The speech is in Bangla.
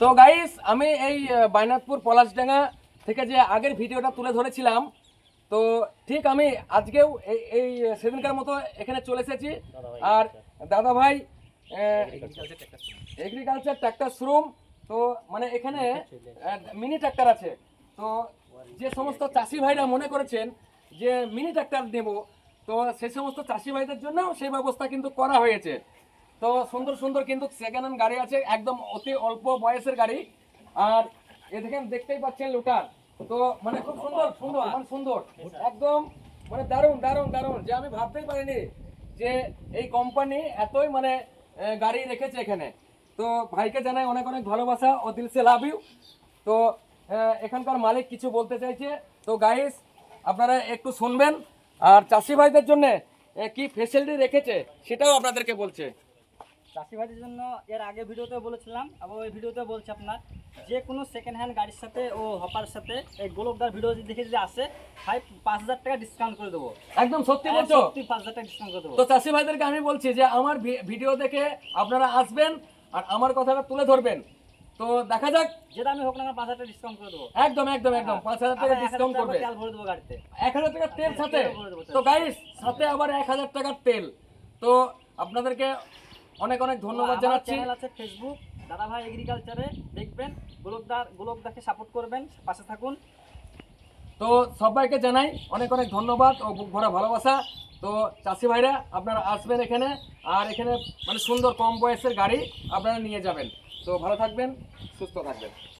তো গাইস আমি এই বাইনাথপুর পলাশডাঙ্গা থেকে যে আগের ভিডিওটা তুলে ধরেছিলাম, তো ঠিক আমি আজকেও এই এই সেদিনকার মতো এখানে চলে এসেছি। আর দাদা ভাই এগ্রিকালচার ট্র্যাক্টর শোরুম, তো মানে এখানে মিনি ট্র্যাক্টর আছে। তো যে সমস্ত চাষি ভাইরা মনে করেছেন যে মিনি ট্র্যাক্টর নেব, তো সেই সমস্ত চাষি ভাইদের জন্য সেই ব্যবস্থা কিন্তু করা হয়েছে। তো সুন্দর সুন্দর কিন্তু সেকেন্ড হ্যান্ড গাড়ি আছে, একদম অতি অল্প বয়সের গাড়ি। আর এ দেখেন, দেখতেই পাচ্ছেন লোটার, তো মানে খুব সুন্দর সুন্দর মানে সুন্দর একদম, মানে দারুণ দারুণ দারুণ, যে আমি ভাবতেই পারিনি যে এই কোম্পানি এতই মানে গাড়ি রেখেছে এখানে। তো ভাইকে জানাই অনেক অনেক ভালোবাসা ও দিল সে লাভ ইউ। তো এখানকার মালিক কিছু বলতে চাইছে, তো গাইস আপনারা একটু শুনবেন। আর চাষি ভাইদের জন্য কি ফেসিলিটি রেখেছে সেটাও আপনাদেরকে বলছে। চাষি ভাইদের জন্য এর আগে ভিডিওতে বলেছিলাম, আবার ওই ভিডিওতে বলছি আপনার যে কোনো সেকেন্ড হ্যান্ড গাড়ির সাথে ও হপার সাথে এই গোলকদার ভিডিও দেখে যদি আসে, ভাই 5,000 টাকা ডিসকাউন্ট করে দেবো। একদম সত্যি বলছো? সত্যি 5,000 টাকা ডিসকাউন্ট করে দেবো। তো চাষি ভাইদেরকে আমি বলছি যে আমার ভিডিও দেখে আপনারা আসবেন আর আমার কথাটা তুলে ধরবেন। তো দেখা যাক, যেটা আমি হোক না 5,000 টাকা ডিসকাউন্ট করে দেবো। একদম একদম একদম 5,000 টাকা ডিসকাউন্ট করবে। তেল ভরে দেবো গাড়িতে, 1,000 টাকার তেল সাথে। তো গাইস সাথে আবার 1,000 টাকার তেল। তো আপনাদেরকে অনেক অনেক ধন্যবাদ জানাচ্ছি। চ্যানেল আছে ফেসবুক দাদা ভাই এগ্রিকালচারে, দেখবেন গোলকদাকে সাপোর্ট করবেন, পাশে থাকুন। তো সবাইকে জানাই অনেক অনেক ধন্যবাদ ও বুক ভরা ভালোবাসা। তো চাষি ভাইরা আপনারা আসবেন এখানে, আর এখানে মানে সুন্দর কম বয়সের গাড়ি আপনারা নিয়ে যাবেন। তো ভালো থাকবেন, সুস্থ থাকবেন।